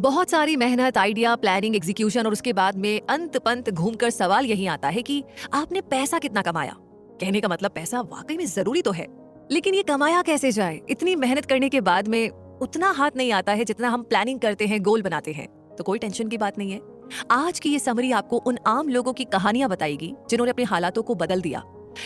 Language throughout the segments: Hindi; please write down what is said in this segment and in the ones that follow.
बहुत सारी मेहनत, आइडिया, प्लानिंग, एग्जीक्यूशन और उसके बाद में अंत पंत घूमकर सवाल यही आता है कि आपने पैसा कितना कमाया। कहने का मतलब पैसा वाकई में जरूरी तो है, लेकिन ये कमाया कैसे जाए? इतनी मेहनत करने के बाद में उतना हाथ नहीं आता है जितना हम प्लानिंग करते हैं, गोल बनाते हैं। तो कोई टेंशन की बात नहीं है। आज की ये समरी आपको उन आम लोगों की कहानियां बताएगी जिन्होंने अपने हालातों को बदल दिया।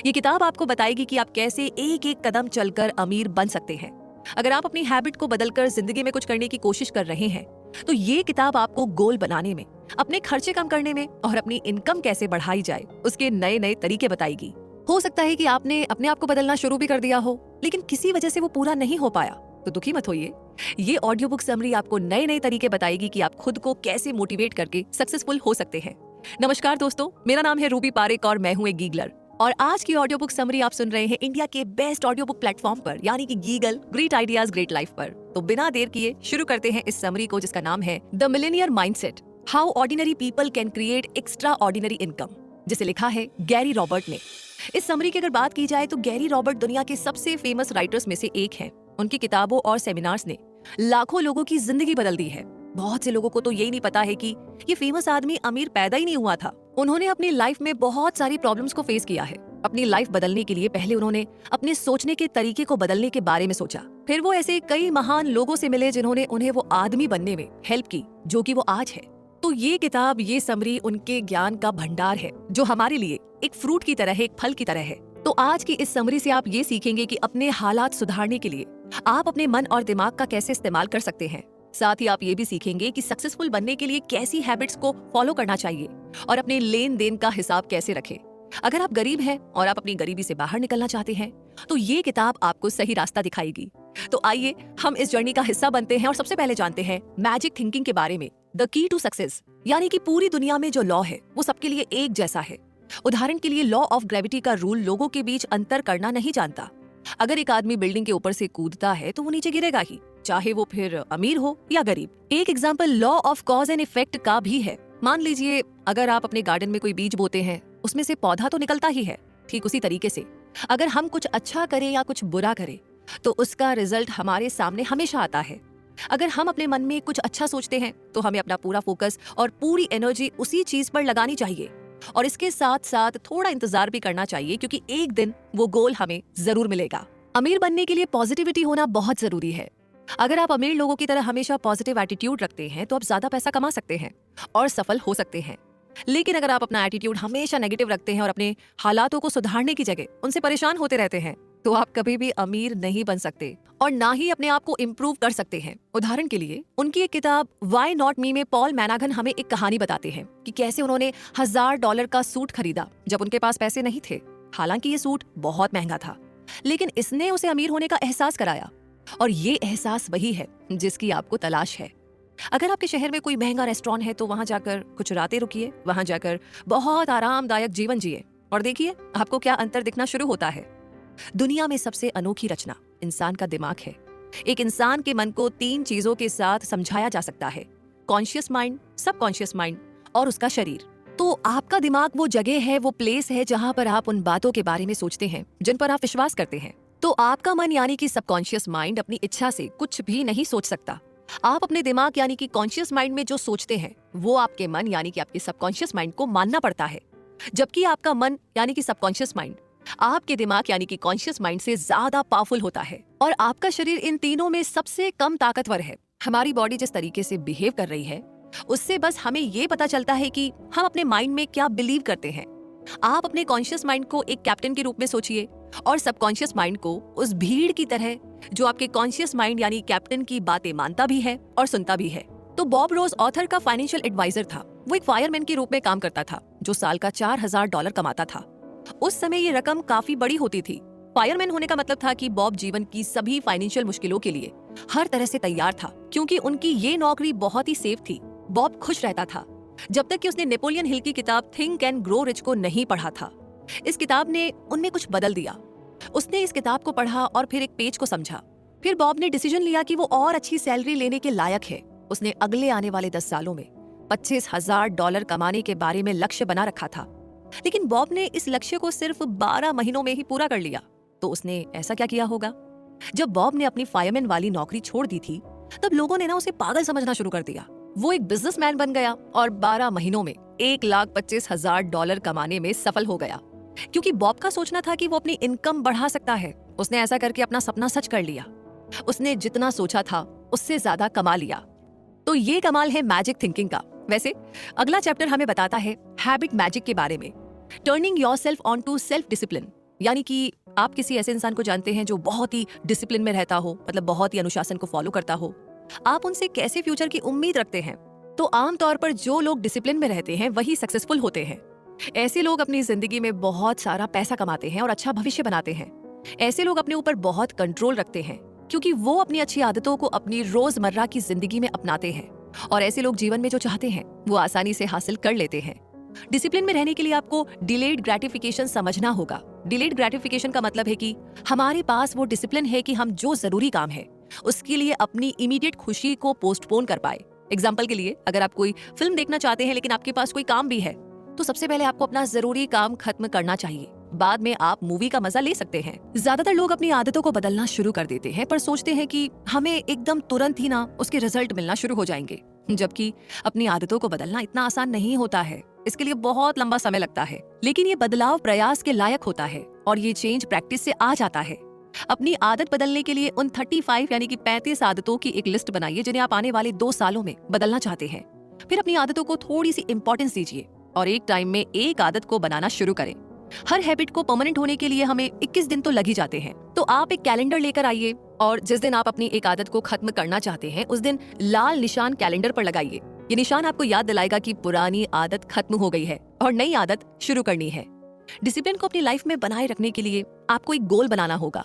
ये किताब आपको बताएगी कि आप कैसे एक एक कदम चलकर अमीर बन सकते हैं। अगर आप अपनी हैबिट को बदलकर जिंदगी में कुछ करने की कोशिश कर रहे हैं तो ये किताब आपको गोल बनाने में, अपने खर्चे कम करने में और अपनी इनकम कैसे बढ़ाई जाए उसके नए नए तरीके बताएगी। हो सकता है कि आपने अपने आप को बदलना शुरू भी कर दिया हो, लेकिन किसी वजह से वो पूरा नहीं हो पाया, तो दुखी मत होइए। ये ऑडियो बुक समरी आपको नए नए तरीके बताएगी कि आप खुद को कैसे मोटिवेट करके सक्सेसफुल हो सकते हैं। नमस्कार दोस्तों, मेरा नाम है रूबी पारेख और मैं हूँ एक गीगलर। और आज की ऑडियो बुक समरी आप सुन रहे हैं इंडिया के बेस्ट ऑडियो बुक प्लेटफॉर्म पर, यानी कि गीगल, ग्रेट आइडियाज ग्रेट लाइफ पर। तो बिना देर किए शुरू करते हैं इस समरी को, जिसका नाम है the Millionaire mindset, how ordinary people can create extra ordinary income, जिसे लिखा है गैरी रॉबर्ट ने। इस समरी की अगर बात की जाए तो गैरी रॉबर्ट दुनिया के सबसे फेमस राइटर्स में से एक हैं। उनकी किताबों और सेमिनार्स ने लाखों लोगों की जिंदगी बदल दी है। बहुत से लोगों को तो यही नहीं पता है कि ये फेमस आदमी अमीर पैदा ही नहीं हुआ था। उन्होंने अपनी लाइफ में बहुत सारी प्रॉब्लम्स को फेस किया है। अपनी लाइफ बदलने के लिए पहले उन्होंने अपने सोचने के तरीके को बदलने के बारे में सोचा। फिर वो ऐसे कई महान लोगों से मिले जिन्होंने उन्हें वो आदमी बनने में हेल्प की जो कि वो आज है। तो ये किताब, ये समरी उनके ज्ञान का भंडार है जो हमारे लिए एक फ्रूट की तरह है, एक फल की तरह है। तो आज की इस समरी से आप ये सीखेंगे कि अपने हालात सुधारने के लिए आप अपने मन और दिमाग का कैसे इस्तेमाल कर सकते हैं। साथ ही आप ये भी सीखेंगे कि सक्सेसफुल बनने के लिए कैसी हैबिट्स को फॉलो करना चाहिए और अपने लेन देन का हिसाब कैसे रखें। अगर आप गरीब हैं और आप अपनी गरीबी से बाहर निकलना चाहते हैं तो ये किताब आपको सही रास्ता दिखाएगी। तो आइए हम इस जर्नी का हिस्सा बनते हैं और सबसे पहले जानते हैं मैजिक थिंकिंग के बारे में, द की टू सक्सेस, यानी कि पूरी दुनिया में जो लॉ है वो सबके लिए एक जैसा है। उदाहरण के लिए लॉ ऑफ ग्रेविटी का रूल लोगों के बीच अंतर करना नहीं जानता। अगर एक आदमी बिल्डिंग के ऊपर से कूदता है तो वो नीचे गिरेगा ही, चाहे वो फिर अमीर हो या गरीब। एक example law of cause and effect का भी है। मान लीजिए अगर आप अपने गार्डन में कोई बीज बोते हैं, उसमें से पौधा तो निकलता ही है। ठीक उसी तरीके से अगर हम कुछ अच्छा करें या कुछ बुरा करें तो उसका रिजल्ट हमारे सामने हमेशा आता है। अगर हम अपने मन में कुछ अच्छा सोचते हैं तो हमें अपना पूरा फोकस और पूरी एनर्जी उसी चीज पर लगानी चाहिए, और इसके साथ साथ थोड़ा इंतजार भी करना चाहिए, क्योंकि एक दिन वो गोल हमें जरूर मिलेगा। अमीर बनने के लिए पॉजिटिविटी होना बहुत जरूरी है। अगर आप अमीर लोगों की तरह हमेशा पॉजिटिव एटीट्यूड रखते हैं तो आप ज्यादा पैसा कमा सकते हैं और सफल हो सकते हैं। लेकिन अगर आप अपना एटीट्यूड हमेशा नेगेटिव रखते हैं और अपने हालातों को सुधारने की जगह उनसे परेशान होते रहते हैं तो आप कभी भी अमीर नहीं बन सकते और ना ही अपने आप को इम्प्रूव कर सकते हैं। उदाहरण के लिए उनकी एक किताब व्हाई नॉट मी में पॉल मैनागन हमें एक कहानी बताते हैं कि कैसे उन्होंने $1000 का सूट खरीदा जब उनके पास पैसे नहीं थे। हालांकि ये सूट बहुत महंगा था, लेकिन इसने उसे अमीर होने का एहसास कराया, और ये एहसास वही है जिसकी आपको तलाश है। अगर आपके शहर में कोई महंगा रेस्टोरेंट है तो वहां जाकर कुछ रातें रुकिए, वहां जाकर बहुत आरामदायक जीवन जिए और देखिए आपको क्या अंतर दिखना शुरू होता है। दुनिया में सबसे अनोखी रचना इंसान का दिमाग है। एक इंसान के मन को 3 चीजों के साथ समझाया जा सकता है: कॉन्शियस माइंड, सबकॉन्शियस माइंड और उसका शरीर। तो आपका दिमाग वो जगह है, वो प्लेस है जहां पर आप उन बातों के बारे में सोचते हैं जिन पर आप विश्वास करते हैं। तो आपका मन यानी कि सबकॉन्शियस माइंड अपनी इच्छा से कुछ भी नहीं सोच सकता। आप अपने दिमाग यानी कि कॉन्शियस माइंड में जो सोचते हैं वो आपके मन यानी कि आपके सबकॉन्शियस माइंड को मानना पड़ता है, जबकि आपका मन यानी कि सबकॉन्शियस माइंड आपके दिमाग यानी कि कॉन्शियस माइंड से ज्यादा पावरफुल होता है। और आपका शरीर इन तीनों में सबसे कम ताकतवर है। हमारी बॉडी जिस तरीके से बिहेव कर रही है उससे बस हमें ये पता चलता है कि हम अपने माइंड में क्या बिलीव करते हैं। आप अपने कॉन्शियस माइंड को एक कैप्टन के रूप में सोचिए और सबकॉन्शियस माइंड को उस भीड़ की तरह जो आपके कॉन्शियस माइंड यानी कैप्टन की बातें मानता भी है और सुनता भी है। तो बॉब रोज ऑथर का फाइनेंशियल एडवाइजर था। वो एक फायरमैन के रूप में काम करता था जो साल का $4000 कमाता था। उस समय ये रकम काफी बड़ी होती थी। फायरमैन होने का मतलब था कि बॉब जीवन की सभी फाइनेंशियल मुश्किलों के लिए हर तरह से तैयार था, क्योंकि उनकी ये नौकरी बहुत ही सेफ थी। बॉब खुश रहता था जब तक कि उसने नेपोलियन हिल की किताब थिंक एंड ग्रो रिच को नहीं पढ़ा था। इस किताब ने उनमें कुछ बदल दिया। उसने इस किताब को पढ़ा और फिर एक पेज को समझा। फिर बॉब ने डिसीजन लिया कि वो और अच्छी सैलरी लेने के लायक है। उसने अगले आने वाले 10 सालों में $25,000 कमाने के बारे में लक्ष्य बना रखा था, लेकिन बॉब ने इस लक्ष्य को सिर्फ 12 महीनों में ही पूरा कर लिया। तो उसने ऐसा क्या किया होगा? जब बॉब ने अपनी फायरमैन वाली नौकरी छोड़ दी थी तब लोगों ने ना उसे पागल समझना शुरू कर दिया। वो एक बिजनेसमैन बन गया और 12 महीनों में $1,25,000 कमाने में सफल हो गया। क्योंकि बॉब का सोचना था कि वो अपनी इनकम बढ़ा सकता है। उसने ऐसा करके अपना सपना सच कर लिया। उसने जितना सोचा था उससे ज्यादा कमा लिया। तो ये कमाल है मैजिक थिंकिंग का। वैसे अगला चैप्टर हमें बताता है हैबिट मैजिक के बारे में, turning yourself on to self discipline. यानी कि आप किसी ऐसे इंसान को जानते हैं जो बहुत ही डिसिप्लिन में रहता हो, मतलब बहुत ही अनुशासन को फॉलो करता हो। आप उनसे कैसे फ्यूचर की उम्मीद रखते हैं? तो आमतौर पर जो लोग डिसिप्लिन में रहते हैं वही सक्सेसफुल होते हैं। ऐसे लोग अपनी जिंदगी में बहुत सारा पैसा कमाते हैं और अच्छा भविष्य बनाते हैं। ऐसे लोग अपने ऊपर बहुत कंट्रोल रखते हैं क्योंकि वो अपनी अच्छी आदतों को अपनी रोजमर्रा की जिंदगी में अपनाते हैं। और ऐसे लोग जीवन में जो चाहते हैं वो आसानी से हासिल कर लेते हैं। डिसिप्लिन में रहने के लिए आपको डिलेड ग्रेटिफिकेशन समझना होगा। डिलेड ग्रेटिफिकेशन का मतलब है कि हमारे पास वो डिसिप्लिन है कि हम जो जरूरी काम है उसके लिए अपनी इमीडिएट खुशी को पोस्टपोन कर पाए। एग्जाम्पल के लिए, अगर आप कोई फिल्म देखना चाहते हैं लेकिन आपके पास कोई काम भी है, तो सबसे पहले आपको अपना जरूरी काम खत्म करना चाहिए। बाद में आप मूवी का मजा ले सकते हैं। ज्यादातर लोग अपनी आदतों को बदलना शुरू कर देते हैं पर सोचते हैं कि हमें एकदम तुरंत ही ना उसके रिजल्ट मिलना शुरू हो जाएंगे, जबकि अपनी आदतों को बदलना इतना आसान नहीं होता है। इसके लिए बहुत लंबा समय लगता है, लेकिन ये बदलाव प्रयास के लायक होता है और ये चेंज प्रैक्टिस से आ जाता है। अपनी आदत बदलने के लिए उन 35 यानी कि 35 आदतों की एक लिस्ट बनाइए जिन्हें आप आने वाले 2 सालों में बदलना चाहते हैं। फिर अपनी आदतों को थोड़ी सी इंपॉर्टेंस दीजिए और एक टाइम में एक आदत को बनाना शुरू करें। हर हैबिट को परमानेंट होने के लिए हमें 21 दिन तो लग ही जाते हैं। तो आप एक कैलेंडर लेकर आइए और जिस दिन आप अपनी एक आदत को खत्म करना चाहते हैं उस दिन लाल निशान कैलेंडर पर लगाइए। ये निशान आपको याद दिलाएगा कि पुरानी आदत खत्म हो गई है और नई आदत शुरू करनी है। डिसिप्लिन को अपनी लाइफ में बनाए रखने के लिए आपको एक गोल बनाना होगा।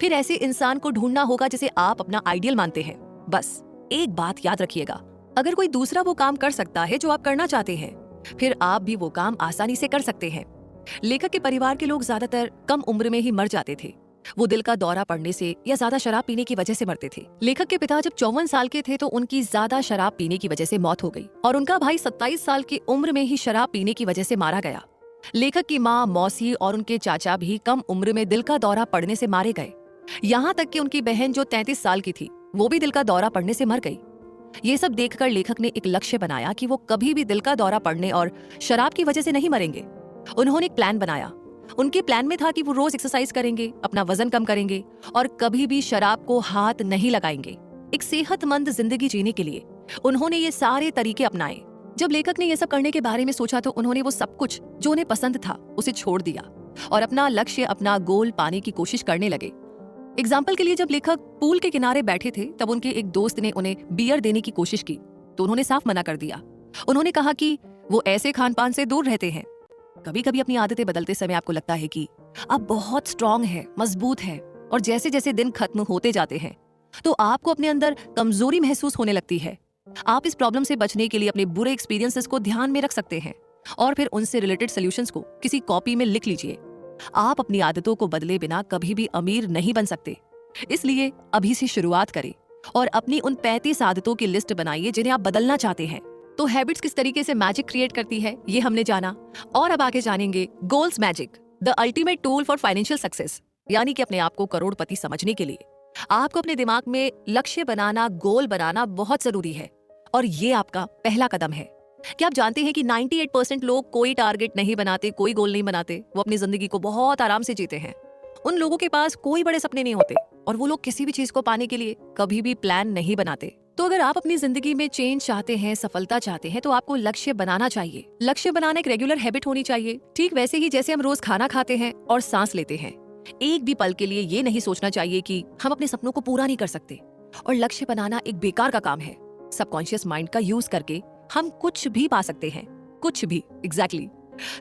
फिर ऐसे इंसान को ढूंढना होगा जिसे आप अपना आइडियल मानते हैं। बस एक बात याद रखिएगा, अगर कोई दूसरा वो काम कर सकता है जो आप करना चाहते हैं, फिर आप भी वो काम आसानी से कर सकते हैं। लेखक के परिवार के लोग ज्यादातर कम उम्र में ही मर जाते थे। वो दिल का दौरा पड़ने से या ज्यादा शराब पीने की वजह से मरते थे। लेखक के पिता जब 54 साल के थे तो उनकी ज्यादा शराब पीने की वजह से मौत हो गई और उनका भाई 27 साल की उम्र में ही शराब पीने की वजह से मारा गया। लेखक की माँ, मौसी और उनके चाचा भी कम उम्र में दिल का दौरा पड़ने से मारे गए। यहाँ तक कि उनकी बहन जो 33 साल की थी वो भी दिल का दौरा पड़ने से मर गई। ये सब देखकर लेखक ने एक लक्ष्य बनाया कि वो कभी भी दिल का दौरा पड़ने और शराब की वजह से नहीं मरेंगे। उन्होंने एक प्लान बनाया। उनके प्लान में था कि वो रोज एक्सरसाइज करेंगे, अपना वजन कम करेंगे और कभी भी शराब को हाथ नहीं लगाएंगे। एक सेहतमंद जिंदगी जीने के लिए उन्होंने ये सारे तरीके अपनाए। जब लेखक ने ये सब करने के बारे में सोचा तो उन्होंने वो सब कुछ जो उन्हें पसंद था उसे छोड़ दिया और अपना लक्ष्य, अपना गोल पाने की कोशिश करने लगे। एग्जाम्पल के लिए, जब लेखक पूल के किनारे बैठे थे तब उनके एक दोस्त ने उन्हें बियर देने की कोशिश की तो उन्होंने साफ मना कर दिया। उन्होंने कहा कि वो ऐसे खान पान से दूर रहते हैं। कभी कभी अपनी आदतें बदलते समय आपको लगता है कि आप बहुत स्ट्रांग है, मजबूत है, और जैसे जैसे दिन खत्म होते जाते हैं तो आपको अपने अंदर कमजोरी महसूस होने लगती है। आप इस प्रॉब्लम से बचने के लिए अपने बुरे एक्सपीरियंसेस को ध्यान में रख सकते हैं और फिर उनसे रिलेटेड सॉल्यूशंस को किसी कॉपी में लिख लीजिए। आप अपनी आदतों को बदले बिना कभी भी अमीर नहीं बन सकते, इसलिए अभी से शुरुआत करें और अपनी उन 35 आदतों की लिस्ट बनाइए जिन्हें आप बदलना चाहते हैं। तो हैबिट्स किस तरीके से मैजिक क्रिएट करती है ये हमने जाना, और अब आगे जानेंगे goals magic, the ultimate tool for financial success. यानी कि अपने आप को करोड़पति समझने के लिए आपको अपने दिमाग में लक्ष्य बनाना, गोल बनाना बहुत जरूरी है और ये आपका पहला कदम है। क्या आप जानते हैं कि 98% लोग कोई टारगेट नहीं बनाते, कोई गोल नहीं बनाते, वो अपनी जिंदगी को बहुत आराम से जीते हैं। उन लोगों के पास कोई बड़े सपने नहीं होते और वो लोग किसी भी चीज को पाने के लिए कभी भी प्लान नहीं बनाते। तो अगर आप अपनी जिंदगी में चेंज चाहते हैं, सफलता चाहते हैं, तो आपको लक्ष्य बनाना चाहिए। लक्ष्य बनाना एक रेगुलर हैबिट होनी चाहिए, ठीक वैसे ही जैसे हम रोज खाना खाते हैं और सांस लेते हैं। एक भी पल के लिए ये नहीं सोचना चाहिए कि हम अपने सपनों को पूरा नहीं कर सकते। और लक्ष्य बनाना एक बेकार का काम है। सबकॉन्शियस माइंड का यूज करके हम कुछ भी पा सकते हैं, कुछ भी। एग्जैक्टली।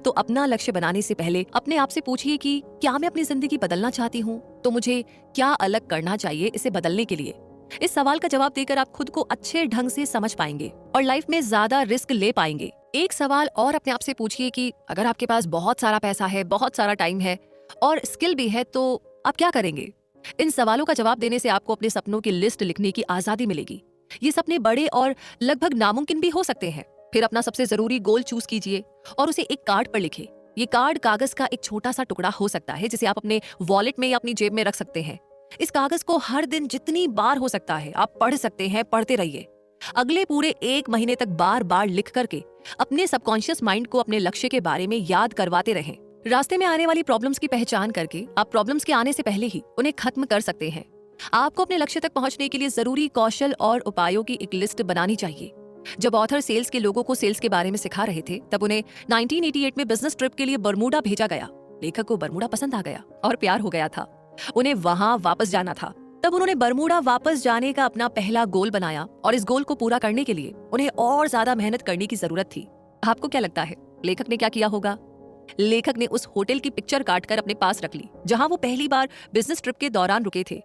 तो अपना लक्ष्य बनाने से पहले अपने आप से पूछिए कि क्या मैं अपनी जिंदगी बदलना चाहती हूँ, तो मुझे क्या अलग करना चाहिए इसे बदलने के लिए। इस सवाल का जवाब देकर आप खुद को अच्छे ढंग से समझ पाएंगे और लाइफ में ज्यादा रिस्क ले पाएंगे। एक सवाल और अपने आप से पूछिए कि अगर आपके पास बहुत सारा पैसा है, बहुत सारा टाइम है और स्किल भी है, तो आप क्या करेंगे। इन सवालों का जवाब देने से आपको अपने सपनों की लिस्ट लिखने की आजादी मिलेगी। ये सपने बड़े और लगभग नामुमकिन भी हो सकते हैं। फिर अपना सबसे जरूरी गोल चूज कीजिए और उसे एक कार्ड पर लिखिए। ये कार्ड कागज का एक छोटा सा टुकड़ा हो सकता है जिसे आप अपने वॉलेट में या अपनी जेब में रख सकते हैं। इस कागज को हर दिन जितनी बार हो सकता है आप पढ़ सकते हैं, पढ़ते रहिए। अगले पूरे 1 महीने तक बार बार लिख करके अपने सबकॉन्शियस माइंड को अपने लक्ष्य के बारे में याद करवाते रहें। रास्ते में आने वाली प्रॉब्लम्स की पहचान करके आप प्रॉब्लम्स के आने से पहले ही उन्हें खत्म कर सकते हैं। आपको अपने लक्ष्य तक पहुंचने के लिए जरूरी कौशल और उपायों की एक लिस्ट बनानी चाहिए। जब ऑथर सेल्स के लोगों को सेल्स के बारे में सिखा रहे थे, तब उन्हें 1988 में बिजनेस ट्रिप के लिए बरमूडा भेजा गया। लेखक को बरमूडा पसंद आ गया और प्यार हो गया था। उन्हें वहां वापस जाना था। तब उन्होंने बरमूडा वापस जाने का अपना पहला गोल बनाया और इस गोल को पूरा करने के लिए उन्हें और ज्यादा मेहनत करने की जरूरत थी। आपको क्या लगता है लेखक ने क्या किया होगा? लेखक ने उस होटल की पिक्चर काटकर अपने पास रख ली जहां वो पहली बार बिजनेस ट्रिप के दौरान रुके थे।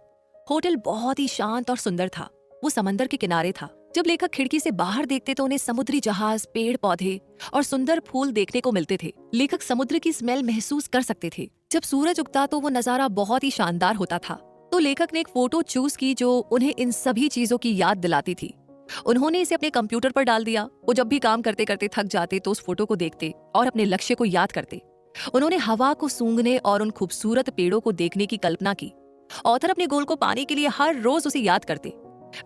होटल बहुत ही शांत और सुंदर था। वो समंदर के किनारे था। जब लेखक खिड़की से बाहर देखते तो उन्हें समुद्री जहाज, पेड़ पौधे और सुंदर फूल देखने को मिलते थे। लेखक समुद्र की स्मेल महसूस कर सकते थे। जब सूरज उगता तो वो नजारा बहुत ही शानदार होता था। तो लेखक ने एक फोटो चूज की जो उन्हें इन सभी चीजों की याद दिलाती थी। उन्होंने इसे अपने कंप्यूटर पर डाल दिया। वो जब भी काम करते करते थक जाते तो उस फोटो को देखते और अपने लक्ष्य को याद करते। उन्होंने हवा को सूंघने और उन खूबसूरत पेड़ों को देखने की कल्पना की। ऑथर अपने गोल को पाने के लिए हर रोज उसे याद करते।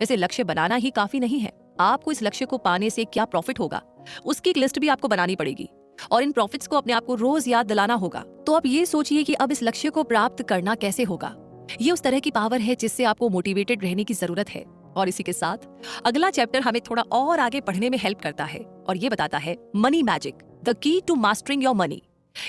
वैसे लक्ष्य बनाना ही काफी नहीं है, आपको इस लक्ष्य को पाने से क्या प्रॉफिट होगा उसकी एक लिस्ट भी आपको बनानी पड़ेगी और इन प्रॉफिट्स को अपने आप को रोज याद दिलाना होगा। तो आप ये सोचिए कि अब इस लक्ष्य को प्राप्त करना कैसे होगा। ये उस तरह की पावर है जिससे आपको मोटिवेटेड रहने की जरूरत है। और इसी के साथ अगला चैप्टर हमें थोड़ा और आगे पढ़ने में हेल्प करता है और ये बताता है money magic, the key to mastering your money.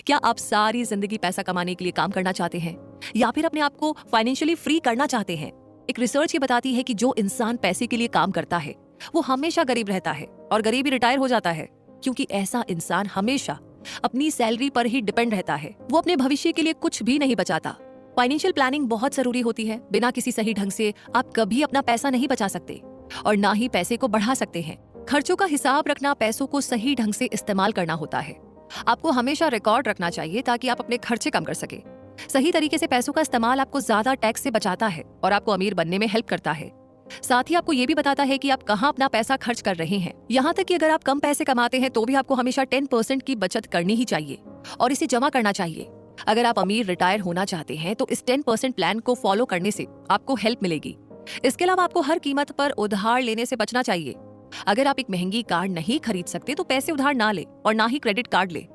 क्या आप सारी जिंदगी पैसा कमाने के लिए काम करना चाहते हैं या फिर अपने आप को फाइनेंशियली फ्री करना चाहते हैं? एक रिसर्च ये बताती है कि जो इंसान पैसे के लिए काम करता है वो हमेशा गरीब रहता है और गरीब ही रिटायर हो जाता है, क्योंकि ऐसा इंसान हमेशा अपनी सैलरी पर ही डिपेंड रहता है। वो अपने भविष्य के लिए कुछ भी नहीं बचाता। फाइनेंशियल प्लानिंग बहुत जरूरी होती है। बिना किसी सही ढंग से आप कभी अपना पैसा नहीं बचा सकते और ना ही पैसे को बढ़ा सकते हैं। खर्चों का हिसाब रखना, पैसों को सही ढंग से इस्तेमाल करना होता है। आपको हमेशा रिकॉर्ड रखना चाहिए ताकि आप अपने खर्चे कम कर सके। सही तरीके से पैसों का इस्तेमाल आपको ज्यादा टैक्स से बचाता है और आपको अमीर बनने में हेल्प करता है। साथ ही आपको ये भी बताता है कि आप कहाँ अपना पैसा खर्च कर रहे हैं। यहाँ तक कि अगर आप कम पैसे कमाते हैं तो भी आपको हमेशा 10% की बचत करनी ही चाहिए और इसे जमा करना चाहिए। अगर आप अमीर रिटायर होना चाहते हैं तो इस 10% प्लान को फॉलो करने से आपको हेल्प मिलेगी। इसके अलावा आपको हर कीमत पर उधार लेने से बचना चाहिए। अगर आप एक महंगी कार नहीं खरीद सकते तो पैसे उधार ना ले और ना ही क्रेडिट कार्ड ले।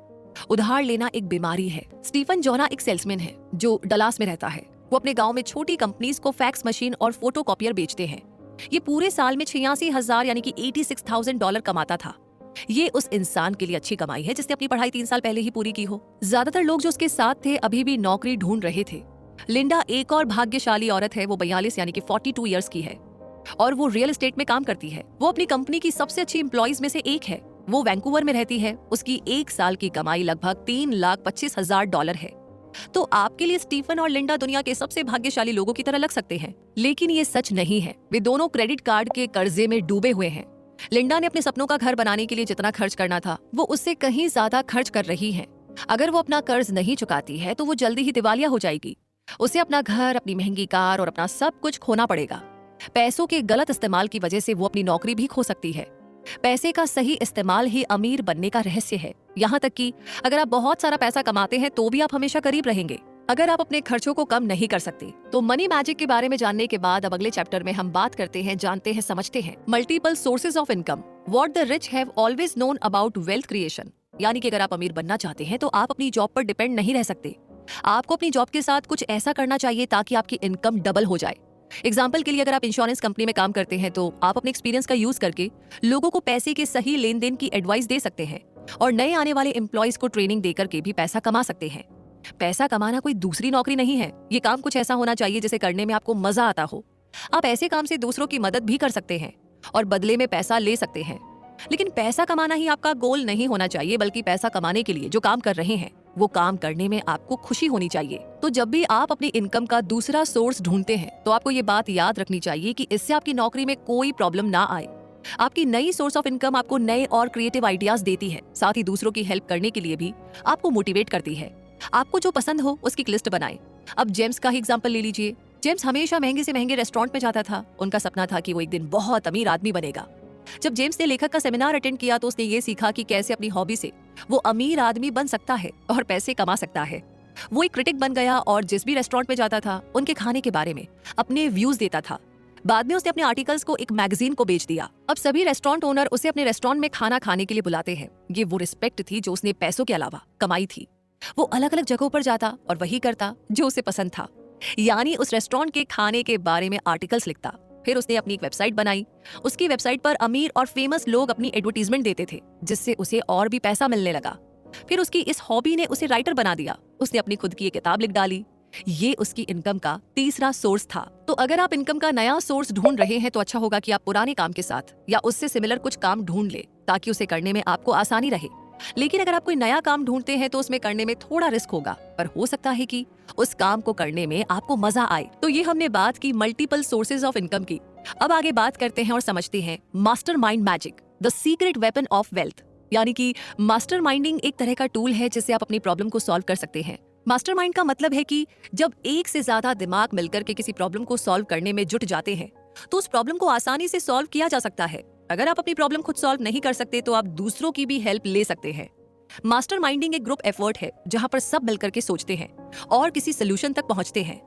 उधार लेना एक बीमारी है। स्टीफन जोना एक सेल्समैन है जो डलास में रहता है। वो अपने गांव में छोटी कंपनीज को फैक्स मशीन और फोटो कॉपियर बेचते हैं। ये पूरे साल में 86,000 यानी कि $86,000 कमाता था। ये उस इंसान के लिए अच्छी कमाई है जिसने अपनी पढ़ाई 3 साल पहले ही पूरी की हो। ज्यादातर लोग जो उसके साथ थे अभी भी नौकरी ढूंढ रहे थे। लिंडा एक और भाग्यशाली औरत है। वो 42 यानी कि 42 ईयर्स की है और वो रियल एस्टेट में काम करती है। वो अपनी कंपनी की सबसे अच्छी एम्प्लॉइज में से एक है। वो वैंकूवर में रहती है। उसकी 1 साल की कमाई लगभग $3,25,000 है। तो आपके लिए स्टीफन और लिंडा दुनिया के सबसे भाग्यशाली लोगों की तरह लग सकते हैं, लेकिन ये सच नहीं है। वे दोनों क्रेडिट कार्ड के कर्जे में डूबे हुए हैं। लिंडा ने अपने सपनों का घर बनाने के लिए जितना खर्च करना था वो उससे कहीं ज्यादा खर्च कर रही है। अगर वो अपना कर्ज नहीं चुकाती है तो वो जल्दी ही दिवालिया हो जाएगी। उसे अपना घर, अपनी महंगी कार और अपना सब कुछ खोना पड़ेगा। पैसों के गलत इस्तेमाल की वजह से वो अपनी नौकरी भी खो सकती है। पैसे का सही इस्तेमाल ही अमीर बनने का रहस्य है। यहाँ तक कि अगर आप बहुत सारा पैसा कमाते हैं तो भी आप हमेशा गरीब रहेंगे अगर आप अपने खर्चों को कम नहीं कर सकते। तो मनी मैजिक के बारे में जानने के बाद अब अगले चैप्टर में हम बात करते हैं, जानते हैं, समझते हैं multiple sources of income, what the rich have always known about wealth creation. यानी कि अगर आप अमीर बनना चाहते हैं तो आप अपनी जॉब पर डिपेंड नहीं रह सकते। आपको अपनी जॉब के साथ कुछ ऐसा करना चाहिए ताकि आपकी इनकम डबल हो जाए। एग्जाम्पल के लिए अगर आप इंश्योरेंस कंपनी में काम करते हैं तो आप अपने एक्सपीरियंस का यूज करके लोगों को पैसे के सही लेन देन की एडवाइस दे सकते हैं और नए आने वाले एम्प्लॉयज को ट्रेनिंग देकर के भी पैसा कमा सकते हैं। पैसा कमाना कोई दूसरी नौकरी नहीं है। ये काम कुछ ऐसा होना चाहिए जिसे करने में आपको मजा आता हो। आप ऐसे काम से दूसरों की मदद भी कर सकते हैं और बदले में पैसा ले सकते हैं। लेकिन पैसा कमाना ही आपका गोल नहीं होना चाहिए, बल्कि पैसा कमाने के लिए जो काम कर रहे हैं वो काम करने में आपको खुशी होनी चाहिए। तो जब भी आप अपनी इनकम का दूसरा सोर्स ढूंढते हैं तो आपको ये बात याद रखनी चाहिए कि इससे आपकी नौकरी में कोई प्रॉब्लम ना आए। आपकी नई सोर्स ऑफ इनकम आपको नए और क्रिएटिव आइडियाज देती है, साथ ही दूसरों की हेल्प करने के लिए भी आपको मोटिवेट करती है। आपको जो पसंद हो उसकी लिस्ट बनाएं। अब जेम्स का ही एग्जाम्पल ले लीजिए। जेम्स हमेशा महंगे से महंगे रेस्टोरेंट में जाता था। उनका सपना था कि वो एक दिन बहुत अमीर आदमी बनेगा। जब जेम्स ने लेखक का सेमिनार अटेंड किया तो उसने ये सीखा कि कैसे अपनी हॉबी से वो अमीर आदमी बन सकता है और पैसे कमा सकता है। वो एक क्रिटिक बन गया और जिस भी रेस्टोरेंट में जाता था उनके खाने के बारे में अपने व्यूज देता था। बाद में उसने अपने आर्टिकल्स को एक मैगजीन को बेच दिया। अब सभी रेस्टोरेंट ओनर उसे अपने रेस्टोरेंट में खाना खाने के लिए बुलाते हैं। ये वो रिस्पेक्ट थी जो उसने पैसों के अलावा कमाई थी। वो अलग अलग जगहों पर जाता और वही करता जो उसे पसंद था, यानी उस रेस्टोरेंट के खाने के बारे में आर्टिकल्स लिखता। फिर उसने अपनी एक वेबसाइट बनाई। उसकी वेबसाइट पर अमीर और फेमस लोग अपनी एडवर्टीजमेंट देते थे, जिससे उसे और भी पैसा मिलने लगा। फिर उसकी इस हॉबी ने उसे राइटर बना दिया। उसने अपनी खुद की एक किताब लिख डाली। ये उसकी इनकम का तीसरा सोर्स था। तो अगर आप इनकम का नया सोर्स ढूंढ रहे हैं तो अच्छा होगा कि आप पुराने काम के साथ या उससे सिमिलर कुछ काम ढूंढ ले, ताकि उसे करने में आपको आसानी रहे। लेकिन अगर आप कोई नया काम ढूंढते हैं तो उसमें करने में थोड़ा रिस्क होगा, पर हो सकता है कि उस काम को करने में आपको मजा आए। तो ये हमने बात की मल्टीपल सोर्सेज ऑफ इनकम की। अब आगे बात करते हैं और समझते हैं mastermind magic, the secret weapon of wealth. यानी कि मास्टरमाइंडिंग एक तरह का टूल है जिससे आप अपनी प्रॉब्लम को सॉल्व कर सकते हैं। मास्टरमाइंड का मतलब है कि जब एक से ज्यादा दिमाग मिलकर के किसी प्रॉब्लम को सॉल्व करने में जुट जाते हैं तो उस प्रॉब्लम को आसानी से सॉल्व किया जा सकता है। अगर आप अपनी प्रॉब्लम खुद सॉल्व नहीं कर सकते तो आप दूसरों की भी हेल्प ले सकते हैं। मास्टरमाइंडिंग एक ग्रुप एफर्ट है जहां पर सब मिलकर के सोचते हैं और किसी सोल्यूशन तक पहुंचते हैं।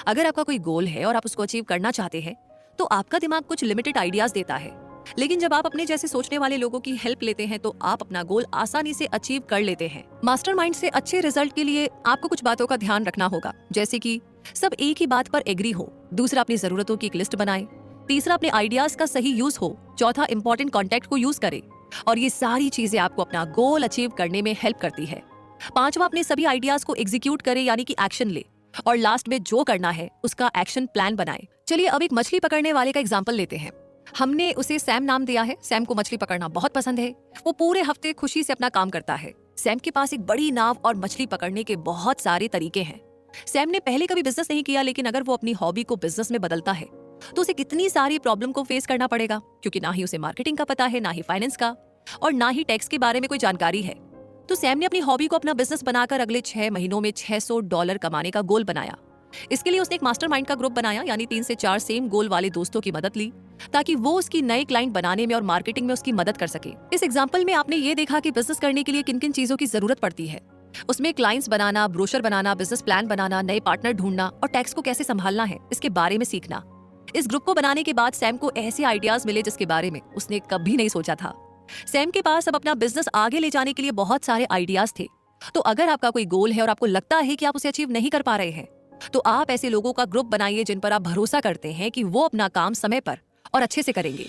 अगर आपका कोई गोल है और आप उसको अचीव करना चाहते हैं तो आपका दिमाग कुछ लिमिटेड आइडियाज देता है, लेकिन जब आप अपने जैसे सोचने वाले लोगों की हेल्प लेते हैं तो आप अपना गोल आसानी से अचीव कर लेते हैं। मास्टरमाइंड से अच्छे रिजल्ट के लिए आपको कुछ बातों का ध्यान रखना होगा, जैसे कि सब एक ही बात पर एग्री हो, दूसरा अपनी जरूरतों की एक लिस्ट बनाए, तीसरा अपने आइडियाज का सही यूज हो, चौथा इंपॉर्टेंट कॉन्टेक्ट को यूज करे। और ये सारी चीजें आपको अपना गोल अचीव करने में हेल्प करती है। पांचवा, अपने सभी आइडियाज को एग्जीक्यूट करे, यानी कि एक्शन ले। और लास्ट में जो करना है उसका एक्शन प्लान बनाए। चलिए अब एक मछली पकड़ने वाले का एग्जाम्पल लेते हैं। हमने उसे सैम नाम दिया है। सैम को मछली पकड़ना बहुत पसंद है। वो पूरे हफ्ते खुशी से अपना काम करता है। सैम के पास एक बड़ी नाव और मछली पकड़ने के बहुत सारे तरीके हैं। सैम ने पहले कभी बिजनेस नहीं किया, लेकिन अगर वो अपनी हॉबी को बिजनेस में बदलता है तो उसे कितनी सारी प्रॉब्लम को फेस करना पड़ेगा, क्योंकि ना ही उसे मार्केटिंग का पता है, ना ही फाइनेंस का, और ना ही टैक्स के बारे में कोई जानकारी है। तो सैम ने अपनी हॉबी को अपना बिजनेस बनाकर अगले 6 महीनों में $600 कमाने का गोल बनाया। इसके लिए उसने एक मास्टरमाइंड का ग्रुप बनाया, यानी 3 से 4 सेम गोल वाले दोस्तों की मदद ली, ताकि वो उसकी नए क्लाइंट बनाने में और मार्केटिंग में उसकी मदद कर सके। इस एग्जाम्पल में आपने ये देखा कि बिजनेस करने के लिए किन किन चीजों की जरूरत पड़ती है। उसमें क्लाइंट्स बनाना, ब्रोशर बनाना, बिजनेस प्लान बनाना, नए पार्टनर ढूंढना और टैक्स को कैसे संभालना है इसके बारे में सीखना। इस ग्रुप को बनाने के बाद सैम को ऐसे आइडियाज मिले जिसके बारे में उसने कभी नहीं सोचा था। सैम के पास अब अपना बिजनेस आगे ले जाने के लिए बहुत सारे आइडियाज थे। तो अगर आपका कोई गोल है और आपको लगता है कि आप उसे अचीव नहीं कर पा रहे हैं, तो आप ऐसे लोगों का ग्रुप बनाइए जिन पर आप भरोसा करते हैं कि वो अपना काम समय पर और अच्छे से करेंगे।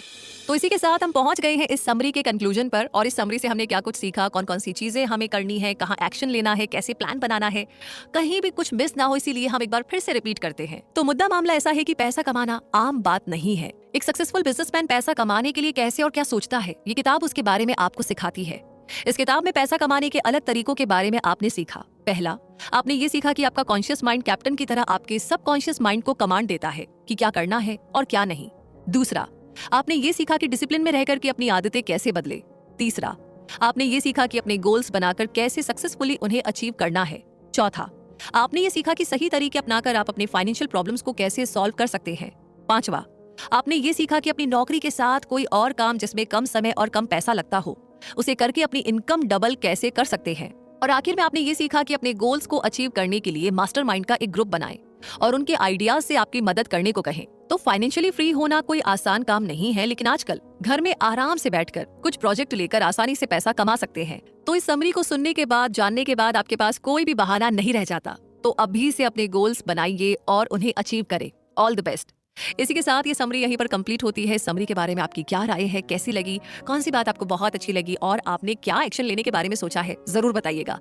तो इसी के साथ हम पहुंच गए हैं इस समरी के कंक्लूजन पर। और इस समरी से हमने क्या कुछ सीखा, कौन कौन सी चीजें हमें करनी है, कहाँ एक्शन लेना है, कैसे प्लान बनाना है, कहीं भी कुछ मिस ना हो, इसीलिए हम एक बार फिर से रिपीट करते हैं। तो मुद्दा मामला ऐसा है कि पैसा कमाना आम बात नहीं है। एक सक्सेसफुल बिजनेसमैन पैसा कमाने के लिए कैसे और क्या सोचता है, ये किताब उसके बारे में आपको सिखाती है। इस किताब में पैसा कमाने के अलग तरीकों के बारे में आपने सीखा। पहला, आपने ये सीखा कि आपका कॉन्शियस माइंड कैप्टन की तरह आपके सबकॉन्शियस माइंड को कमांड देता है कि क्या करना है और क्या नहीं। दूसरा, आपने ये सीखा कि डिसिप्लिन में रहकर के अपनी आदतें कैसे बदले। तीसरा, आपने ये सीखा कि अपने गोल्स बनाकर कैसे सक्सेसफुली उन्हें अचीव करना है। चौथा, आपने ये सीखा कि सही तरीके अपनाकर आप अपने फाइनेंशियल प्रॉब्लम्स को कैसे सॉल्व कर सकते हैं। पांचवा, आपने ये सीखा कि अपनी नौकरी के साथ कोई और काम जिसमें कम समय और कम पैसा लगता हो, उसे करके अपनी इनकम डबल कैसे कर सकते हैं। और आखिर में आपने ये सीखा कि अपने गोल्स को अचीव करने के लिए मास्टरमाइंड का एक ग्रुप बनाएं और उनके आइडियाज से आपकी मदद करने को कहें। तो फाइनेंशियली फ्री होना कोई आसान काम नहीं है, लेकिन आजकल घर में आराम से बैठकर कुछ प्रोजेक्ट लेकर आसानी से पैसा कमा सकते हैं। तो इस समरी को सुनने के बाद, जानने के बाद आपके पास कोई भी बहाना नहीं रह जाता। तो अभी से अपने गोल्स बनाइए और उन्हें अचीव करें। All the best. इसी के साथ ये समरी यहीं पर कंप्लीट होती है। समरी के बारे में आपकी क्या राय है, कैसी लगी, कौन सी बात आपको बहुत अच्छी लगी और आपने क्या एक्शन लेने के बारे में सोचा है, जरूर बताइएगा।